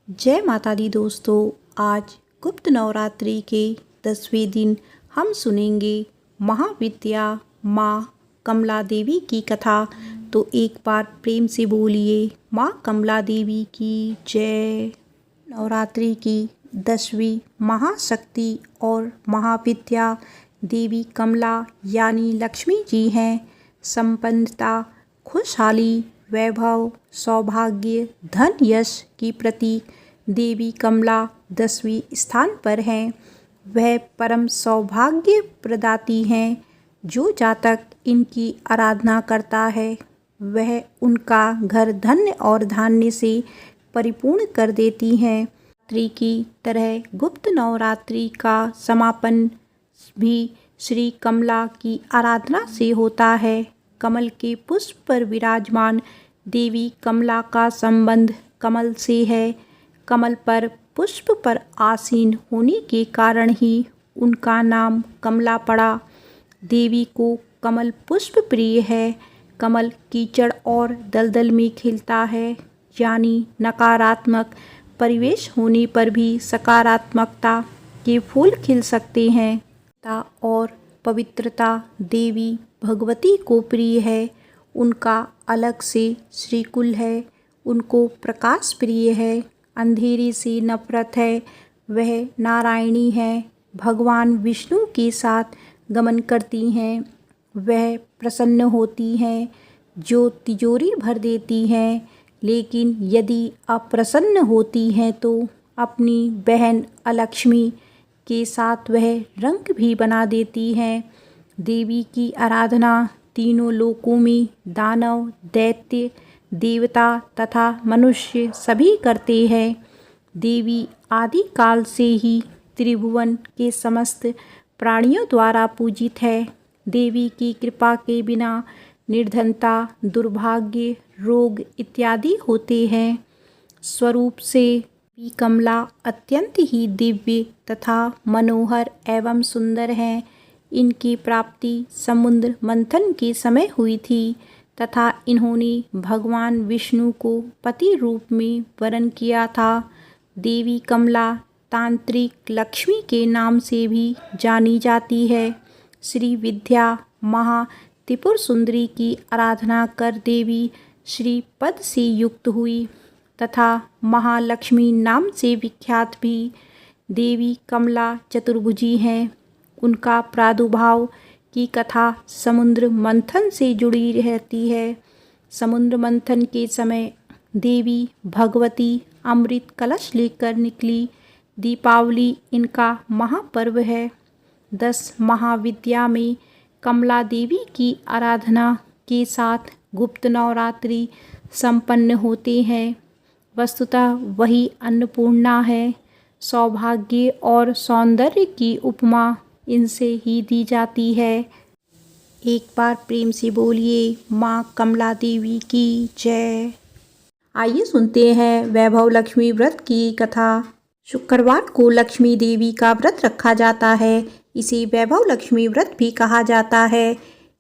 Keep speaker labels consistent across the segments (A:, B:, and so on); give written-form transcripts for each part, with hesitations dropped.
A: जय माता दी दोस्तों। आज गुप्त नवरात्रि के 10वें दिन हम सुनेंगे महाविद्या माँ कमला देवी की कथा। तो एक बार प्रेम से बोलिए माँ कमला देवी की जय। नवरात्रि की 10वीं महाशक्ति और महाविद्या देवी कमला यानी लक्ष्मी जी हैं। संपन्नता, खुशहाली, वैभव, सौभाग्य, धन, यश की प्रतीक देवी कमला 10वें स्थान पर हैं। वह परम सौभाग्य प्रदाती हैं। जो जातक इनकी आराधना करता है वह उनका घर धन्य और धान्य से परिपूर्ण कर देती हैं। नवरात्रि की तरह गुप्त नवरात्रि का समापन भी श्री कमला की आराधना से होता है। कमल के पुष्प पर विराजमान देवी कमला का संबंध कमल से है। कमल पर पुष्प पर आसीन होने के कारण ही उनका नाम कमला पड़ा। देवी को कमल पुष्प प्रिय है। कमल कीचड़ और दलदल में खिलता है, यानी नकारात्मक परिवेश होने पर भी सकारात्मकता के फूल खिल सकते हैं। और पवित्रता देवी भगवती को प्रिय है। उनका अलग से श्रीकुल है। उनको प्रकाश प्रिय है। अंधेरे से नफरत है। वह नारायणी है। भगवान विष्णु के साथ गमन करती हैं। वह प्रसन्न होती हैं जो तिजोरी भर देती हैं, लेकिन यदि अप्रसन्न होती हैं तो अपनी बहन अलक्ष्मी के साथ वह रंग भी बना देती हैं। देवी की आराधना तीनों लोकों में दानव, दैत्य, देवता तथा मनुष्य सभी करते हैं। देवी आदि काल से ही त्रिभुवन के समस्त प्राणियों द्वारा पूजित है। देवी की कृपा के बिना निर्धनता, दुर्भाग्य, रोग इत्यादि होते हैं। स्वरूप से देवी कमला अत्यंत ही दिव्य तथा मनोहर एवं सुंदर हैं। इनकी प्राप्ति समुद्र मंथन के समय हुई थी तथा इन्होंने भगवान विष्णु को पति रूप में वरण किया था। देवी कमला तांत्रिक लक्ष्मी के नाम से भी जानी जाती है। श्री विद्या महा त्रिपुर सुंदरी की आराधना कर देवी श्री पद से युक्त हुई तथा महालक्ष्मी नाम से विख्यात भी। देवी कमला चतुर्भुजी हैं। उनका प्रादुर्भाव की कथा समुद्र मंथन से जुड़ी रहती है। समुद्र मंथन के समय देवी भगवती अमृत कलश लेकर निकली। दीपावली इनका महापर्व है। 10 महाविद्या में कमला देवी की आराधना के साथ गुप्त नवरात्रि संपन्न होते हैं। वस्तुतः वही अन्नपूर्णा है। सौभाग्य और सौंदर्य की उपमा इनसे ही दी जाती है। एक बार प्रेम से बोलिए माँ कमला देवी की जय। आइए सुनते हैं वैभव लक्ष्मी व्रत की कथा। शुक्रवार को लक्ष्मी देवी का व्रत रखा जाता है। इसे वैभव लक्ष्मी व्रत भी कहा जाता है।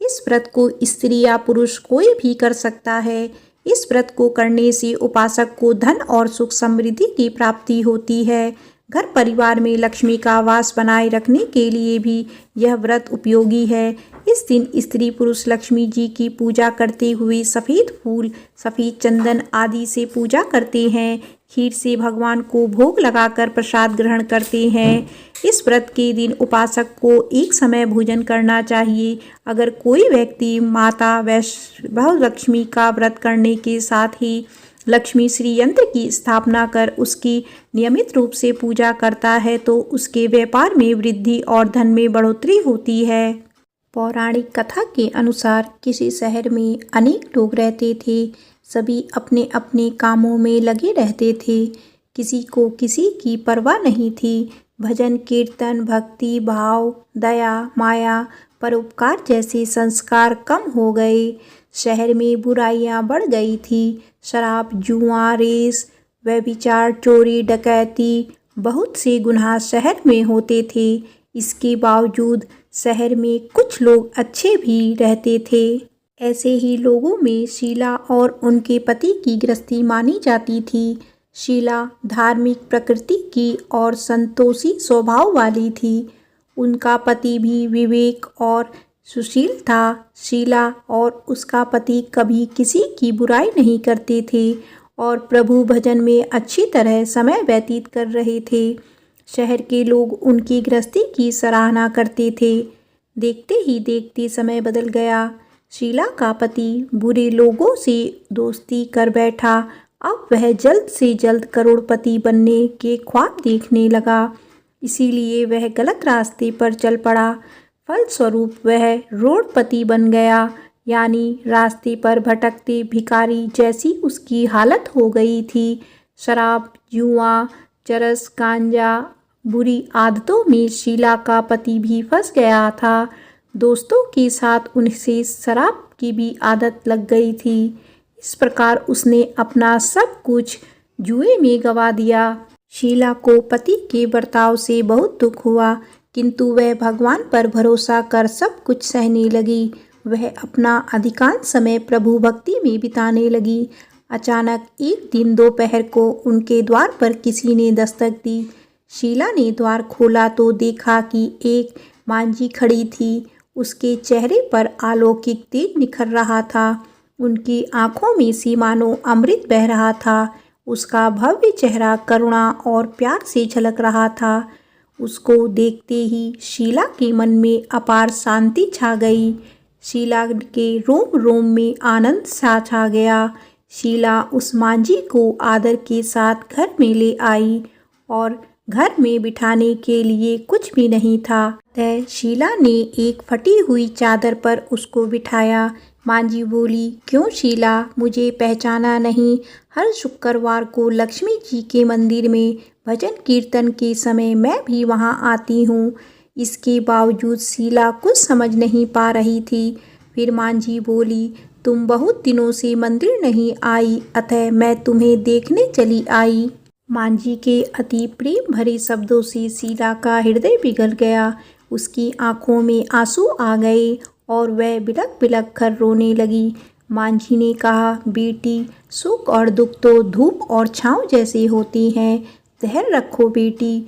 A: इस व्रत को स्त्री या पुरुष कोई भी कर सकता है। इस व्रत को करने से उपासक को धन और सुख समृद्धि की प्राप्ति होती है। घर परिवार में लक्ष्मी का वास बनाए रखने के लिए भी यह व्रत उपयोगी है। इस दिन स्त्री पुरुष लक्ष्मी जी की पूजा करते हुए सफ़ेद फूल, सफ़ेद चंदन आदि से पूजा करते हैं। खीर से भगवान को भोग लगाकर प्रसाद ग्रहण करते हैं। इस व्रत के दिन उपासक को एक समय भोजन करना चाहिए। अगर कोई व्यक्ति माता वैभव लक्ष्मी का व्रत करने के साथ ही लक्ष्मी श्री यंत्र की स्थापना कर उसकी नियमित रूप से पूजा करता है तो उसके व्यापार में वृद्धि और धन में बढ़ोतरी होती है। पौराणिक कथा के अनुसार किसी शहर में अनेक लोग रहते थे। सभी अपने अपने कामों में लगे रहते थे। किसी को किसी की परवाह नहीं थी। भजन कीर्तन, भक्ति भाव, दया, माया, परोपकार जैसे संस्कार कम हो गए। शहर में बुराइयां बढ़ गई थी। शराब, जुआ, रेस, व्यभिचार, चोरी, डकैती, बहुत से गुनाह शहर में होते थे। इसके बावजूद शहर में कुछ लोग अच्छे भी रहते थे। ऐसे ही लोगों में शीला और उनके पति की गृहस्थी मानी जाती थी। शीला धार्मिक प्रकृति की और संतोषी स्वभाव वाली थी। उनका पति भी विवेक और सुशील था। शीला और उसका पति कभी किसी की बुराई नहीं करते थे और प्रभु भजन में अच्छी तरह समय व्यतीत कर रहे थे। शहर के लोग उनकी गृहस्थी की सराहना करते थे। देखते ही देखते समय बदल गया। शीला का पति बुरे लोगों से दोस्ती कर बैठा। अब वह जल्द से जल्द करोड़पति बनने के ख्वाब देखने लगा, इसीलिए वह गलत रास्ते पर चल पड़ा। फलस्वरूप वह रोडपति बन गया, यानी रास्ते पर भटकते भिखारी जैसी उसकी हालत हो गई थी। शराब, जुआ, चरस, गांजा, बुरी आदतों में शीला का पति भी फंस गया था। दोस्तों के साथ उनसे शराब की भी आदत लग गई थी। इस प्रकार उसने अपना सब कुछ जुए में गंवा दिया। शीला को पति के बर्ताव से बहुत दुख हुआ, किंतु वह भगवान पर भरोसा कर सब कुछ सहने लगी। वह अपना अधिकांश समय प्रभु भक्ति में बिताने लगी। अचानक एक दिन दोपहर को उनके द्वार पर किसी ने दस्तक दी। शीला ने द्वार खोला तो देखा कि एक मांझी खड़ी थी। उसके चेहरे पर अलौकिक तेज निखर रहा था। उनकी आंखों में से मानो अमृत बह रहा था। उसका भव्य चेहरा करुणा और प्यार से झलक रहा था। उसको देखते ही शीला के मन में अपार शांति छा गई। शीला के रोम रोम में आनंद सा छा गया। शीला उस मांझी को आदर के साथ घर में ले आई और घर में बिठाने के लिए कुछ भी नहीं था। तय शीला ने एक फटी हुई चादर पर उसको बिठाया। मांझी बोली, क्यों शीला, मुझे पहचाना नहीं? हर शुक्रवार को लक्ष्मी जी के मंदिर में भजन कीर्तन के समय मैं भी वहां आती हूँ। इसके बावजूद शीला कुछ समझ नहीं पा रही थी। फिर मांझी बोली, तुम बहुत दिनों से मंदिर नहीं आई, अतः मैं तुम्हें देखने चली आई। मांझी के अति प्रेम भरे शब्दों से शीला का हृदय पिघल गया। उसकी आंखों में आंसू आ गए और वह बिलख बिलख कर रोने लगी। मांझी ने कहा, बेटी, सुख और दुख तो धूप और छांव जैसे होते हैं। धैर्य रखो बेटी,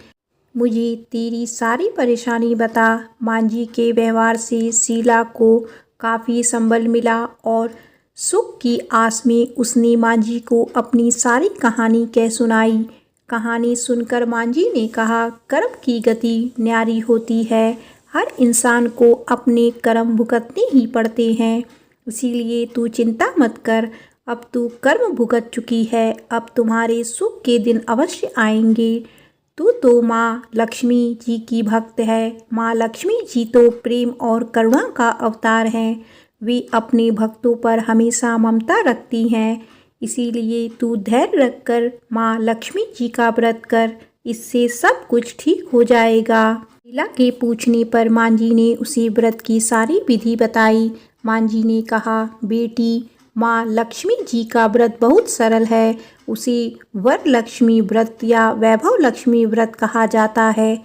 A: मुझे तेरी सारी परेशानी बता। मांझी के व्यवहार से शीला को काफ़ी संबल मिला और सुख की आस में उसने मांझी को अपनी सारी कहानी कह सुनाई। कहानी सुनकर मांझी ने कहा, कर्म की गति न्यारी होती है। हर इंसान को अपने कर्म भुगतने ही पड़ते हैं, इसीलिए तू चिंता मत कर। अब तू कर्म भुगत चुकी है, अब तुम्हारे सुख के दिन अवश्य आएंगे। तू तो माँ लक्ष्मी जी की भक्त है। माँ लक्ष्मी जी तो प्रेम और करुणा का अवतार हैं। वे अपने भक्तों पर हमेशा ममता रखती हैं, इसीलिए तू धैर्य रखकर माँ लक्ष्मी जी का व्रत कर, इससे सब कुछ ठीक हो जाएगा। शीला के पूछने पर मांझी ने उसे व्रत की सारी विधि बताई। मांझी ने कहा, बेटी, माँ लक्ष्मी जी का व्रत बहुत सरल है। उसे वरलक्ष्मी व्रत या वैभव लक्ष्मी व्रत कहा जाता है।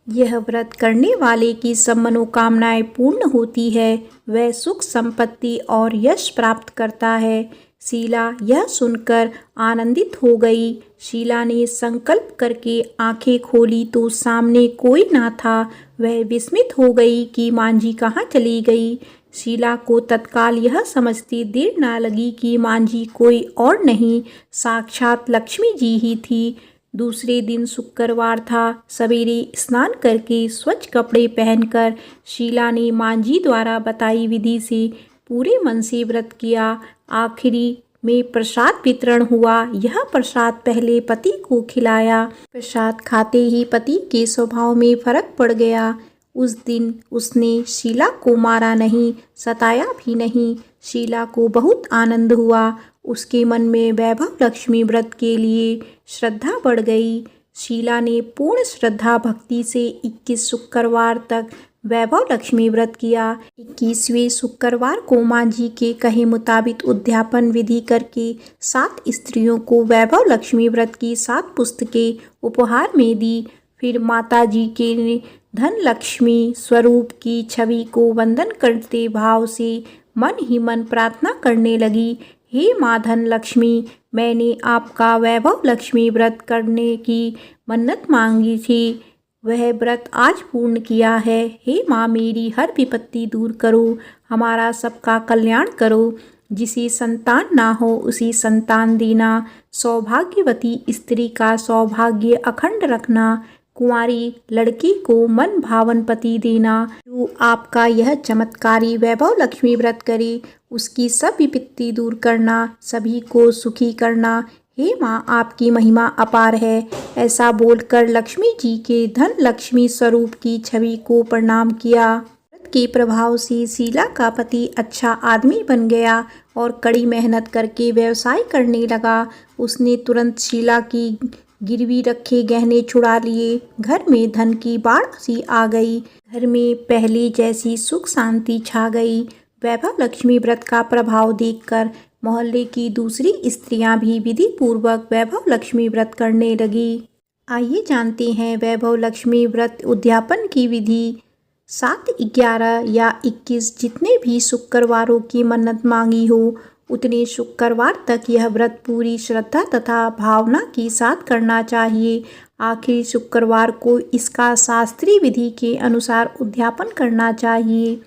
A: यह व्रत करने वाले की सब मनोकामनाएं पूर्ण होती है। वह सुख, संपत्ति और यश प्राप्त करता है। शीला यह सुनकर आनंदित हो गई। शीला ने संकल्प करके आंखें खोली तो सामने कोई ना था। वह विस्मित हो गई कि मांझी कहाँ चली गई। शीला को तत्काल यह समझती देर ना लगी कि मांझी कोई और नहीं, साक्षात लक्ष्मी जी ही थी। दूसरे दिन शुक्रवार था। सवेरे स्नान करके स्वच्छ कपड़े पहनकर शीला ने मांझी द्वारा बताई विधि से पूरे मन से व्रत किया। आखिरी में प्रसाद वितरण हुआ। यह प्रसाद पहले पति को खिलाया। प्रसाद खाते ही पति के स्वभाव में फर्क पड़ गया। उस दिन उसने शीला को मारा नहीं, सताया भी नहीं। शीला को बहुत आनंद हुआ। उसके मन में वैभव लक्ष्मी व्रत के लिए श्रद्धा बढ़ गई। शीला ने पूर्ण श्रद्धा भक्ति से 21 शुक्रवार तक वैभव लक्ष्मी व्रत किया। 21वें शुक्रवार को मांझी के कहे मुताबिक उद्यापन विधि करके 7 स्त्रियों को वैभव लक्ष्मी व्रत की 7 पुस्तकें उपहार में दी। फिर माता जी के धन लक्ष्मी स्वरूप की छवि को वंदन करते भाव से मन ही मन प्रार्थना करने लगी, हे माँ धन लक्ष्मी, मैंने आपका वैभव लक्ष्मी व्रत करने की मन्नत मांगी थी, वह व्रत आज पूर्ण किया है। हे माँ, मेरी हर विपत्ति दूर करो, हमारा सबका कल्याण करो। जिसे संतान ना हो उसी संतान देना, सौभाग्यवती स्त्री का सौभाग्य अखंड रखना, कुंवारी लड़की को मन भावन पति देना। जो आपका यह चमत्कारी वैभव लक्ष्मी व्रत करे, उसकी सब विपत्ति दूर करना, सभी को सुखी करना। हे माँ, आपकी महिमा अपार है। ऐसा बोलकर लक्ष्मी जी के धन लक्ष्मी स्वरूप की छवि को प्रणाम किया। व्रत के प्रभाव से शीला का पति अच्छा आदमी बन गया और कड़ी मेहनत करके व्यवसाय करने लगा। उसने तुरंत शीला की गिरवी रखे गहने छुड़ा लिए। घर में धन की बाढ़ सी आ गई। घर में पहले जैसी सुख शांति छा गई। वैभव लक्ष्मी व्रत का प्रभाव देखकर मोहल्ले की दूसरी स्त्रियां भी विधि पूर्वक वैभव लक्ष्मी व्रत करने लगी। आइए जानते हैं वैभव लक्ष्मी व्रत उद्यापन की विधि। 7, 11 या 21 जितने भी शुक्रवारों की मन्नत मांगी हो, उतने शुक्रवार तक यह व्रत पूरी श्रद्धा तथा भावना के साथ करना चाहिए। आखिरी शुक्रवार को इसका शास्त्रीय विधि के अनुसार उद्यापन करना चाहिए।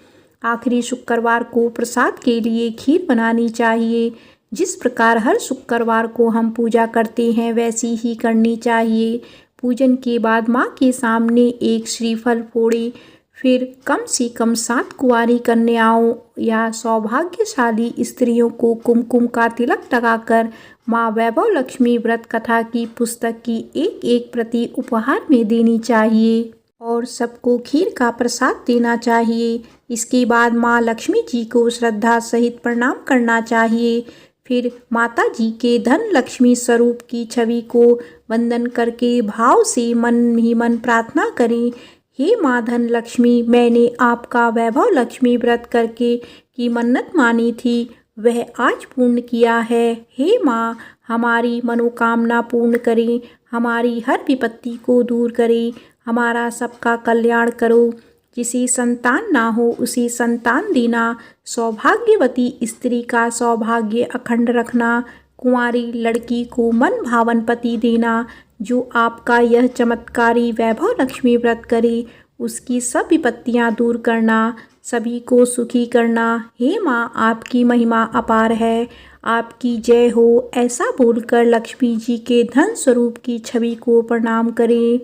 A: आखिरी शुक्रवार को प्रसाद के लिए खीर बनानी चाहिए। जिस प्रकार हर शुक्रवार को हम पूजा करते हैं, वैसी ही करनी चाहिए। पूजन के बाद माँ के सामने एक श्रीफल फोड़े, फिर कम से कम 7 कुंवारी कन्याओं या सौभाग्यशाली स्त्रियों को कुमकुम का तिलक लगाकर माँ वैभव लक्ष्मी व्रत कथा की पुस्तक की एक प्रति उपहार में देनी चाहिए और सबको खीर का प्रसाद देना चाहिए। इसके बाद माँ लक्ष्मी जी को श्रद्धा सहित प्रणाम करना चाहिए। फिर माता जी के धन लक्ष्मी स्वरूप की छवि को वंदन करके भाव से मन ही मन प्रार्थना करें। हे माँ धन लक्ष्मी, मैंने आपका वैभव लक्ष्मी व्रत करके की मन्नत मानी थी, वह आज पूर्ण किया है। हे माँ, हमारी मनोकामना पूर्ण करें, हमारी हर विपत्ति को दूर करें, हमारा सबका कल्याण करो। जिसे संतान ना हो उसी संतान देना, सौभाग्यवती स्त्री का सौभाग्य अखंड रखना, कुंवारी लड़की को मन भावन पति देना। जो आपका यह चमत्कारी वैभव लक्ष्मी व्रत करे, उसकी सब विपत्तियां दूर करना, सभी को सुखी करना। हे माँ, आपकी महिमा अपार है, आपकी जय हो। ऐसा बोलकर लक्ष्मी जी के धन स्वरूप की छवि को प्रणाम करें।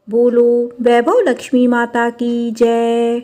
A: बोलो वैभव लक्ष्मी माता की जय।